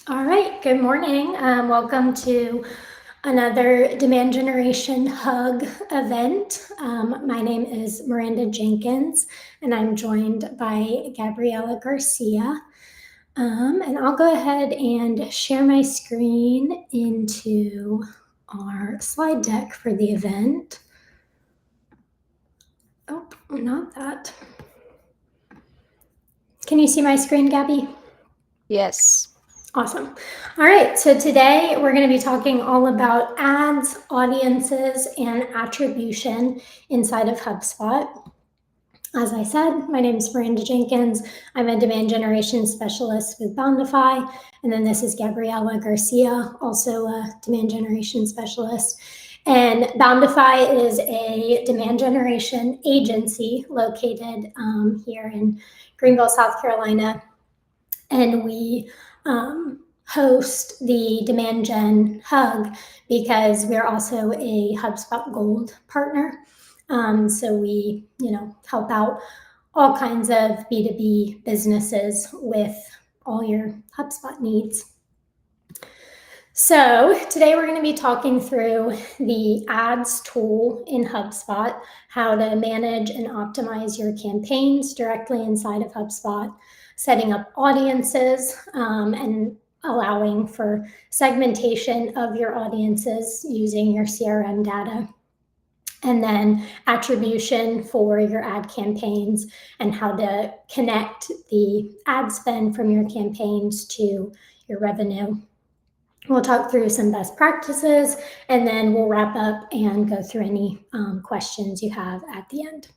All right, good morning. Welcome to another Demand Generation Hug event. My name is Miranda Jenkins, and I'm joined by Gabriela Garcia. And I'll go ahead and share my screen into our slide deck for the event. Oh, not that. Can you see my screen, Gabby? Yes. Awesome. All right, so today we're going to be talking all about ads, audiences, and attribution inside of HubSpot. As I said, my name is Miranda Jenkins. I'm a demand generation specialist with Boundify. And then this is Gabriela Garcia, also a demand generation specialist. And Boundify is a demand generation agency located here in Greenville, South Carolina. And we host the Demand Gen Hug because we're also a HubSpot Gold partner. So we, help out all kinds of B2B businesses with all your HubSpot needs. So today we're going to be talking through the ads tool in HubSpot, how to manage and optimize your campaigns directly inside of HubSpot, setting up audiences, and allowing for segmentation of your audiences using your CRM data, and then attribution for your ad campaigns and how to connect the ad spend from your campaigns to your revenue. We'll talk through some best practices, and then we'll wrap up and go through any questions you have at the end.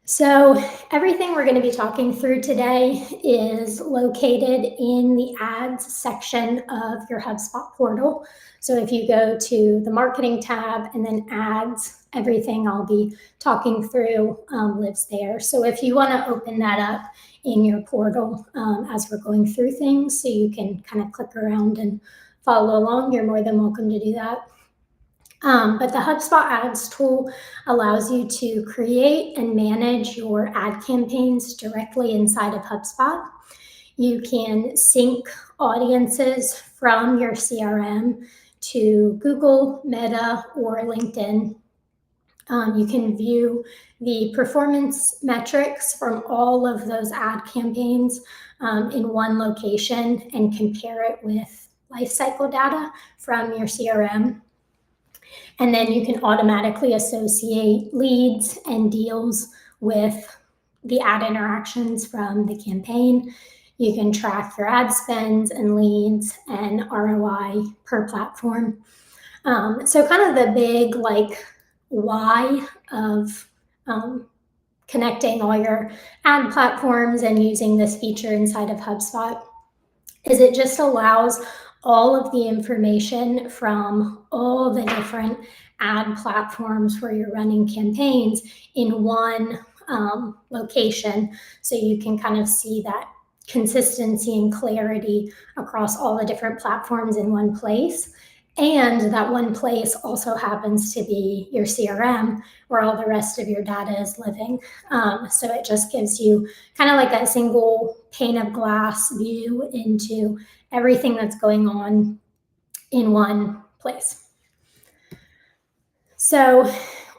So everything we're going to be talking through today is located in the ads section of your HubSpot portal. So if you go to the marketing tab and then ads, everything I'll be talking through lives there. So if you want to open that up in your portal as we're going through things, so you can kind of click around and follow along, you're more than welcome to do that. But the HubSpot ads tool allows you to create and manage your ad campaigns directly inside of HubSpot. You can sync audiences from your CRM to Google, Meta, or LinkedIn. You can view the performance metrics from all of those ad campaigns in one location and compare it with lifecycle data from your CRM. And then you can automatically associate leads and deals with the ad interactions from the campaign. You can track your ad spends and leads and ROI per platform. So kind of the big why of connecting all your ad platforms and using this feature inside of HubSpot is it just allows all of the information from all the different ad platforms where you're running campaigns in one location, so you can kind of see that consistency and clarity across all the different platforms in one place. And that one place also happens to be your CRM, where all the rest of your data is living. So it just gives you kind of like that single pane of glass view into everything that's going on in one place. So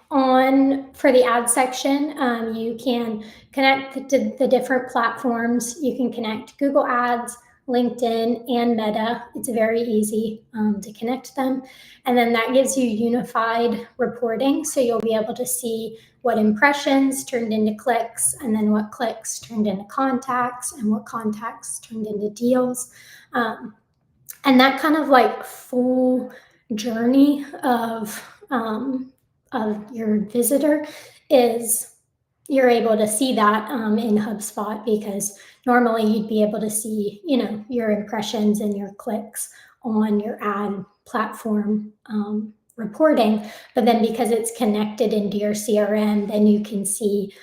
for the ad section, you can connect the different platforms. You can connect Google Ads, LinkedIn, and Meta. It's very easy to connect them. And then that gives you unified reporting. So you'll be able to see what impressions turned into clicks, and then what clicks turned into contacts, and what contacts turned into deals. And that kind of like full journey of your visitor is you're able to see that in HubSpot, because normally you'd be able to see, your impressions and your clicks on your ad platform reporting. But then because it's connected into your CRM, then you can see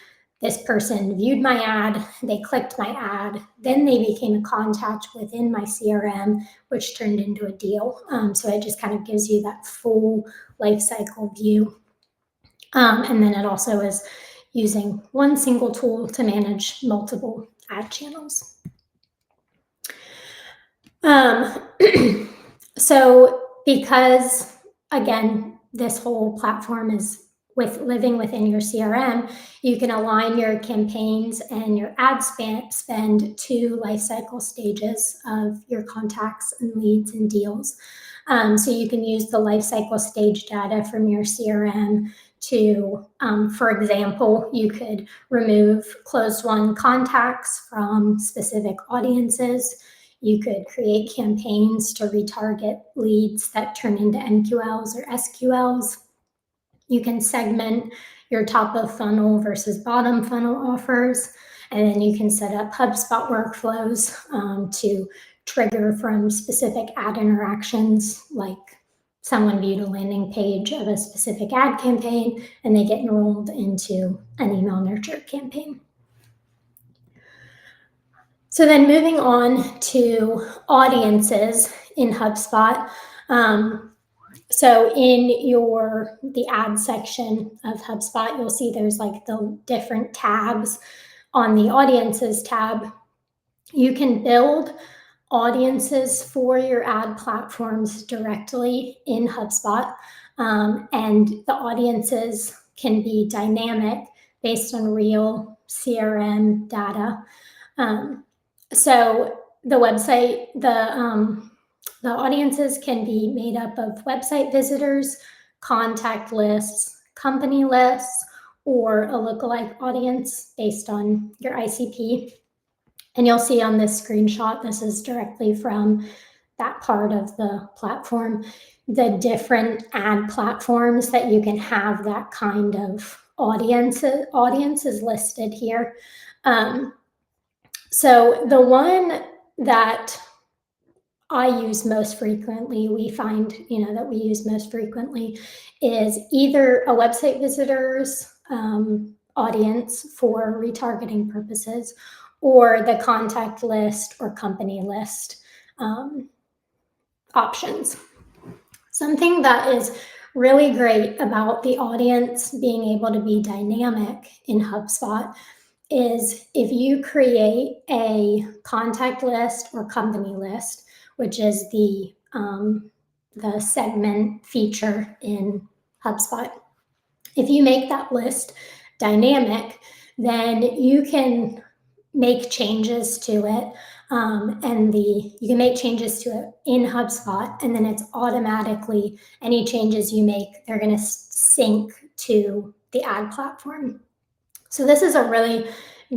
this person viewed my ad, they clicked my ad, then they became a contact within my CRM, which turned into a deal. So it just kind of gives you that full life cycle view. And then it also is using one single tool to manage multiple ad channels. Um, so because again, this whole platform is with living within your CRM, you can align your campaigns and your ad spend to life cycle stages of your contacts and leads and deals. So you can use the life cycle stage data from your CRM to, for example, you could remove closed won contacts from specific audiences. You could create campaigns to retarget leads that turn into MQLs or SQLs. You can segment your top of funnel versus bottom funnel offers. And then you can set up HubSpot workflows to trigger from specific ad interactions, like someone viewed a landing page of a specific ad campaign and they get enrolled into an email nurture campaign. So then moving on to audiences in HubSpot. So in the ad section of HubSpot, you'll see there's like the different tabs. On the audiences tab, you can build audiences for your ad platforms directly in HubSpot. And the audiences can be dynamic based on real CRM data. So the audiences can be made up of website visitors, contact lists, company lists, or a lookalike audience based on your ICP. And you'll see on this screenshot, this is directly from that part of the platform, the different ad platforms that you can have that kind of audience is listed here. So the one that I use most frequently, we find, that we use most frequently is either a website visitors audience for retargeting purposes, or the contact list or company list options. Something that is really great about the audience being able to be dynamic in HubSpot is if you create a contact list or company list, which is the segment feature in HubSpot. If you make that list dynamic, then you can make changes to it, you can make changes to it in HubSpot, and then it's automatically, any changes you make, they're going to sync to the ad platform. So this is a really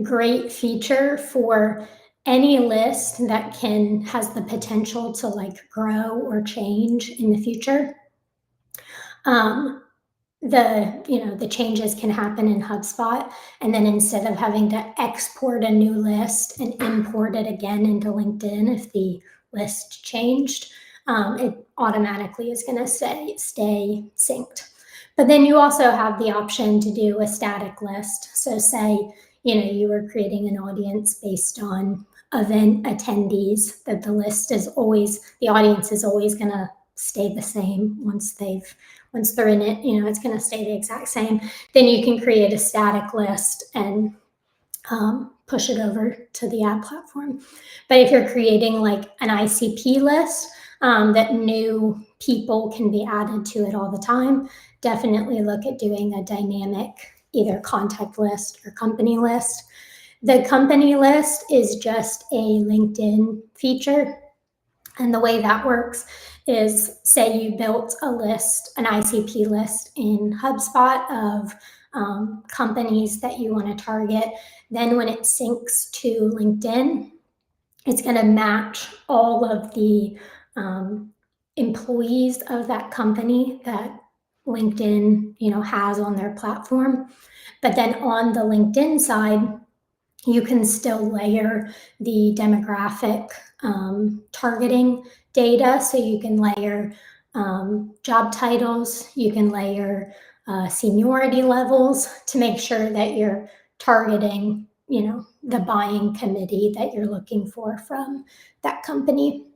great feature for any list that has the potential to grow or change in the future. The changes can happen in HubSpot, and then instead of having to export a new list and import it again into LinkedIn if the list changed, it automatically is going to stay synced. But then you also have the option to do a static list. So say, you were creating an audience based on event attendees, that the audience is always going to stay the same once they're in it, it's going to stay the exact same. Then you can create a static list and push it over to the ad platform. But if you're creating an ICP list that new people can be added to it all the time, definitely look at doing a dynamic either contact list or company list. The company list is just a LinkedIn feature. And the way that works is, say you built a list, an ICP list in HubSpot of companies that you want to target. Then when it syncs to LinkedIn, it's going to match all of the employees of that company that LinkedIn, has on their platform. But then on the LinkedIn side, you can still layer the demographic targeting data. So you can layer job titles, you can layer seniority levels to make sure that you're targeting, the buying committee that you're looking for from that company.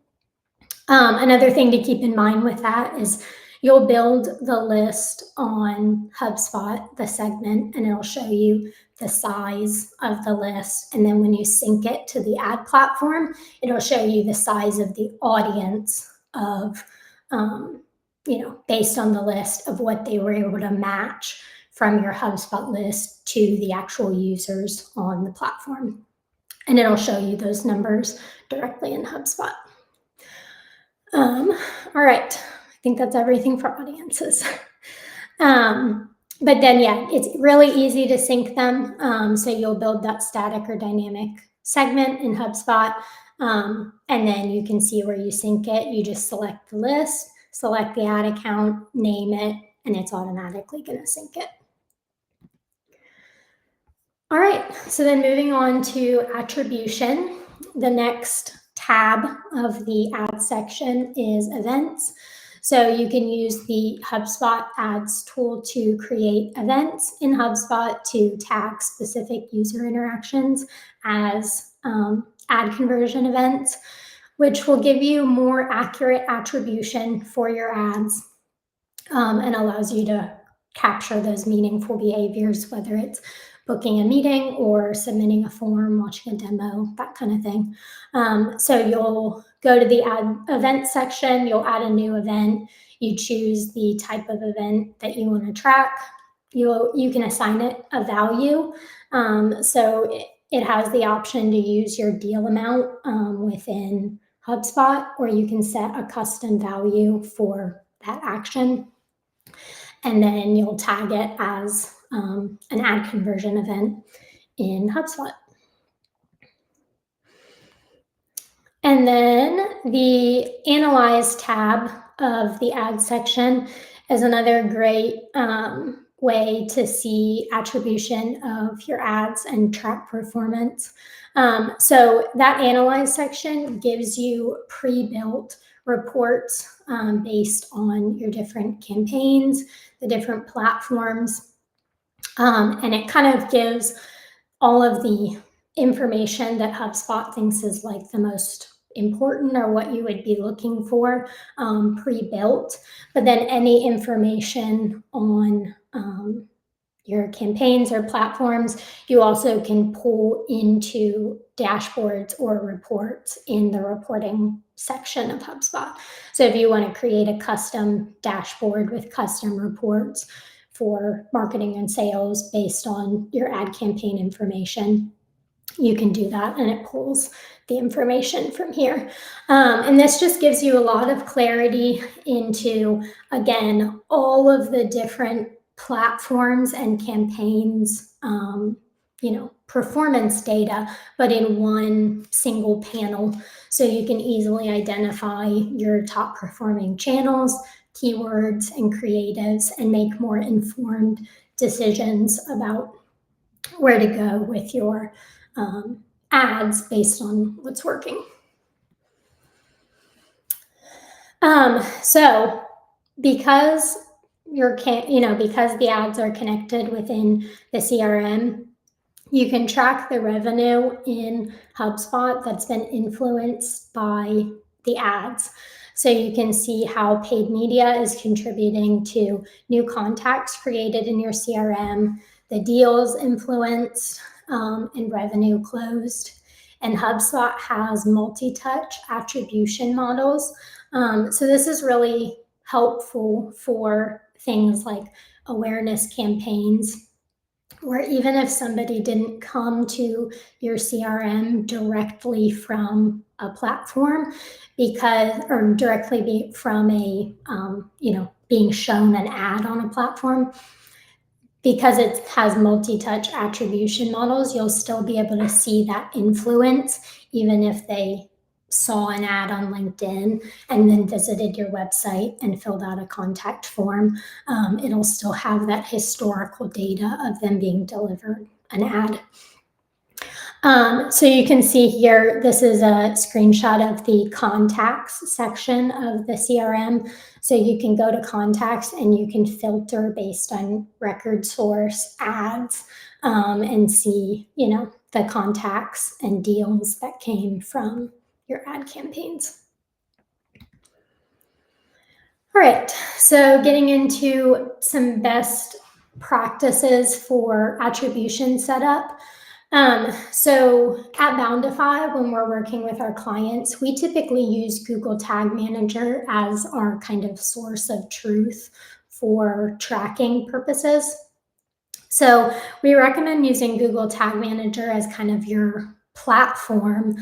Another thing to keep in mind with that is, you'll build the list on HubSpot, the segment, and it'll show you the size of the list. And then when you sync it to the ad platform, it'll show you the size of the audience of, based on the list of what they were able to match from your HubSpot list to the actual users on the platform. And it'll show you those numbers directly in HubSpot. All right, I think that's everything for audiences. But then, yeah, it's really easy to sync them. So you'll build that static or dynamic segment in HubSpot, and then you can see where you sync it. You just select the list, select the ad account, name it, and it's automatically going to sync it. All right, so then moving on to attribution, the next tab of the ad section is events. So you can use the HubSpot ads tool to create events in HubSpot to tag specific user interactions as ad conversion events, which will give you more accurate attribution for your ads and allows you to capture those meaningful behaviors, whether it's booking a meeting or submitting a form, watching a demo, that kind of thing. So you'll go to the ad event section, you'll add a new event, you choose the type of event that you want to track. You can assign it a value. So it has the option to use your deal amount within HubSpot, or you can set a custom value for that action. And then you'll tag it as an ad conversion event in HubSpot. And then the Analyze tab of the ad section is another great way to see attribution of your ads and track performance. So that Analyze section gives you pre-built reports based on your different campaigns, the different platforms, and it kind of gives all of the information that HubSpot thinks is like the most important or what you would be looking for pre-built, but then any information on your campaigns or platforms, you also can pull into dashboards or reports in the reporting section of HubSpot. So if you want to create a custom dashboard with custom reports for marketing and sales based on your ad campaign information, you can do that, and it pulls the information from here. And this just gives you a lot of clarity into, again, all of the different platforms and campaigns, performance data, but in one single panel. So you can easily identify your top performing channels, keywords, and creatives, and make more informed decisions about where to go with your ads based on what's working. So because because the ads are connected within the CRM, you can track the revenue in HubSpot that's been influenced by the ads. So you can see how paid media is contributing to new contacts created in your CRM, the deals influenced, and revenue closed. And HubSpot has multi-touch attribution models. So this is really helpful for things like awareness campaigns, where even if somebody didn't come to your CRM directly from a platform or directly from a, being shown an ad on a platform, because it has multi-touch attribution models, you'll still be able to see that influence, even if they saw an ad on LinkedIn and then visited your website and filled out a contact form. It'll still have that historical data of them being delivered an ad. So you can see here, this is a screenshot of the contacts section of the CRM. So you can go to contacts and you can filter based on record source ads and see, the contacts and deals that came from your ad campaigns. All right, so getting into some best practices for attribution setup. So at Boundify, when we're working with our clients, we typically use Google Tag Manager as our kind of source of truth for tracking purposes. So we recommend using Google Tag Manager as kind of your platform.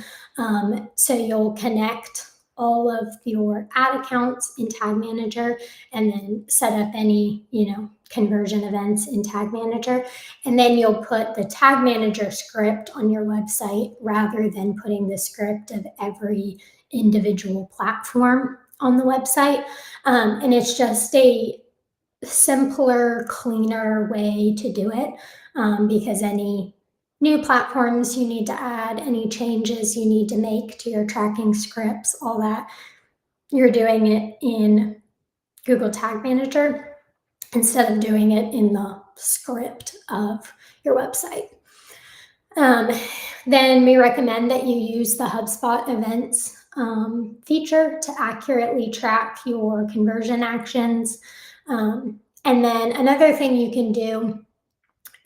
So you'll connect all of your ad accounts in Tag Manager and then set up any, conversion events in Tag Manager. And then you'll put the Tag Manager script on your website rather than putting the script of every individual platform on the website. And it's just a simpler, cleaner way to do it, because any new platforms you need to add, any changes you need to make to your tracking scripts, all that, you're doing it in Google Tag Manager instead of doing it in the script of your website. Um, then we recommend that you use the Hubspot events feature to accurately track your conversion actions. And then another thing you can do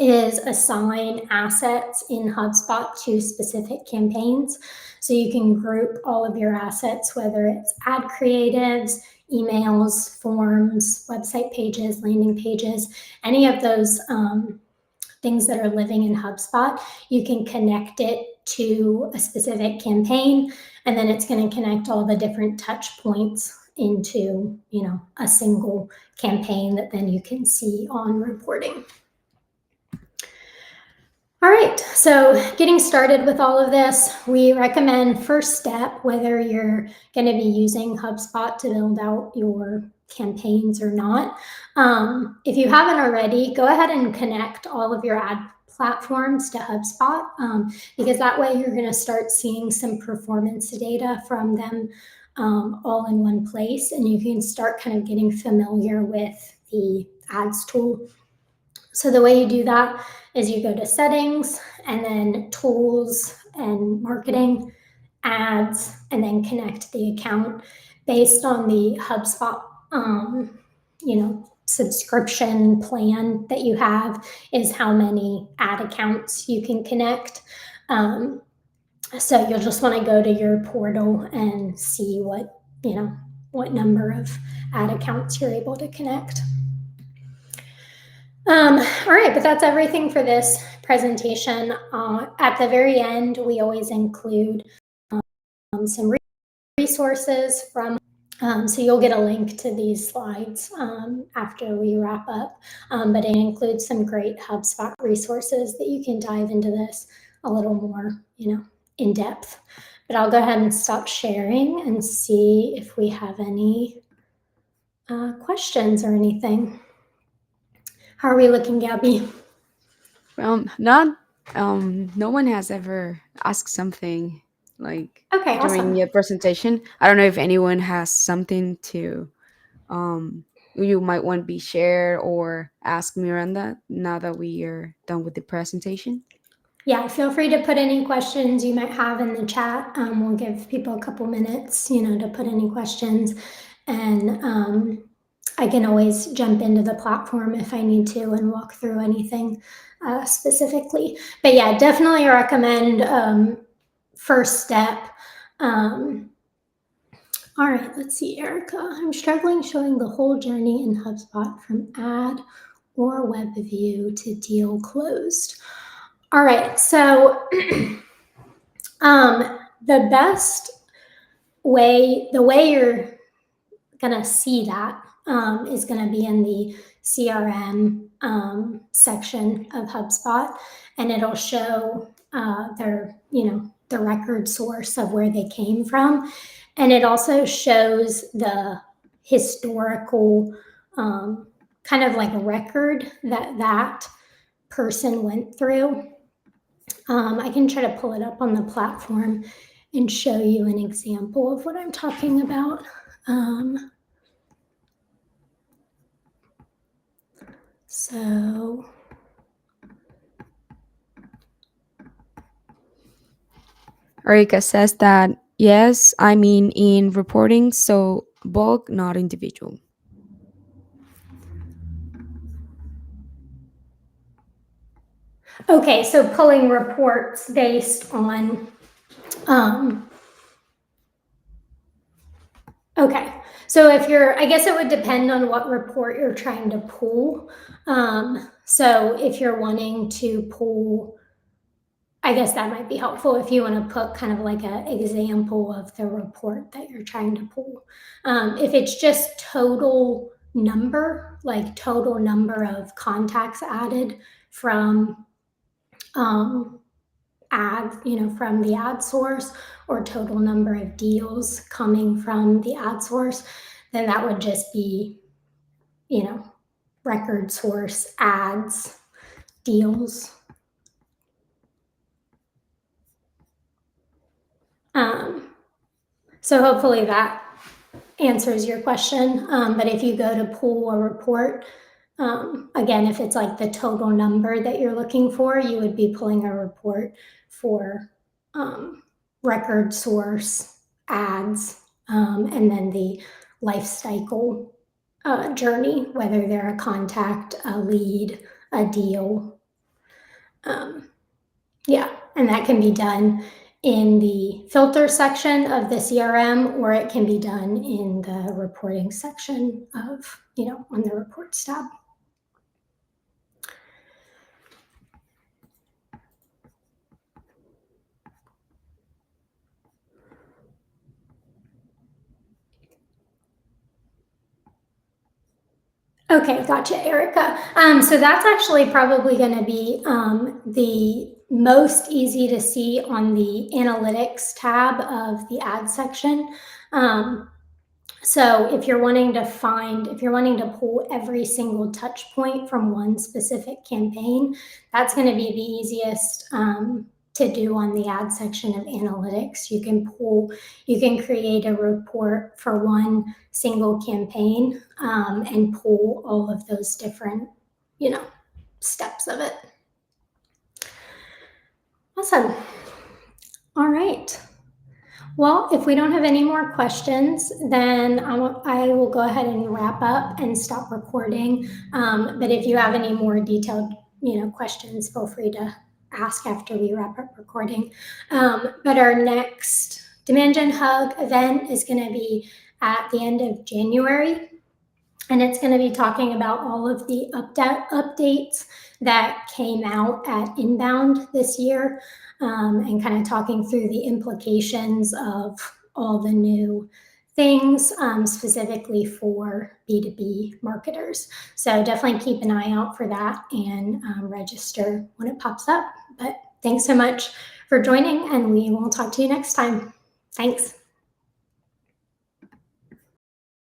is assign assets in HubSpot to specific campaigns. So you can group all of your assets, whether it's ad creatives, emails, forms, website pages, landing pages, any of those things that are living in HubSpot. You can connect it to a specific campaign, and then it's going to connect all the different touch points into, a single campaign that then you can see on reporting. All right, so getting started with all of this, we recommend first step, whether you're going to be using HubSpot to build out your campaigns or not. If you haven't already, go ahead and connect all of your ad platforms to HubSpot, because that way you're going to start seeing some performance data from them all in one place, and you can start kind of getting familiar with the ads tool. So the way you do that is you go to settings and then tools and marketing, ads, and then connect the account based on the HubSpot, subscription plan that you have is how many ad accounts you can connect. So you'll just want to go to your portal and see what number of ad accounts you're able to connect. All right, but that's everything for this presentation. At the very end, we always include some resources from, so you'll get a link to these slides after we wrap up, but it includes some great HubSpot resources that you can dive into this a little more, in depth. But I'll go ahead and stop sharing and see if we have any questions or anything. How are we looking, Gabby? Not no one has ever asked something like Okay, during awesome. your presentation. I don't know if anyone has something to you might want to be share or ask Miranda now that we are done with the presentation. Yeah, feel free to put any questions you might have in the chat. We'll give people a couple minutes, to put any questions. And I can always jump into the platform if I need to and walk through anything specifically. But yeah, definitely recommend first step. All right, let's see, Erica. I'm struggling showing the whole journey in HubSpot from ad or web view to deal closed. All right, so the best way, the way you're gonna see that is gonna be in the CRM section of HubSpot, and it'll show the record source of where they came from, and it also shows the historical kind of like a record that person went through. I can try to pull it up on the platform and show you an example of what I'm talking about. So Erika says that yes, I mean in reporting, so bulk, not individual. Okay, so pulling reports based on, okay. So if you're, I guess it would depend on what report you're trying to pull. So if you're wanting to pull, I guess that might be helpful if you want to put kind of like an example of the report that you're trying to pull. If it's just total number, like total number of contacts added from ad, from the ad source, or total number of deals coming from the ad source, then that would just be, record source ads, deals. So hopefully that answers your question. But if you go to pull a report, again, if it's like the total number that you're looking for, you would be pulling a report for record source ads, and then the life cycle journey, whether they're a contact, a lead, a deal. And that can be done in the filter section of the CRM, or it can be done in the reporting section of, on the reports tab. Okay, gotcha, Erica. So that's actually probably going to be the most easy to see on the analytics tab of the ad section. So if you're wanting to pull every single touch point from one specific campaign, that's going to be the easiest to do on the ad section of analytics. You can create a report for one single campaign and pull all of those different, steps of it. Awesome. All right. Well, if we don't have any more questions, then I will go ahead and wrap up and stop recording. But if you have any more detailed, questions, feel free to ask after we wrap up recording. But our next Demand Gen Hug event is going to be at the end of January. And it's going to be talking about all of the updates that came out at Inbound this year, and kind of talking through the implications of all the new things, specifically for B2B marketers. So definitely keep an eye out for that and register when it pops up. But thanks so much for joining, and we will talk to you next time. Thanks.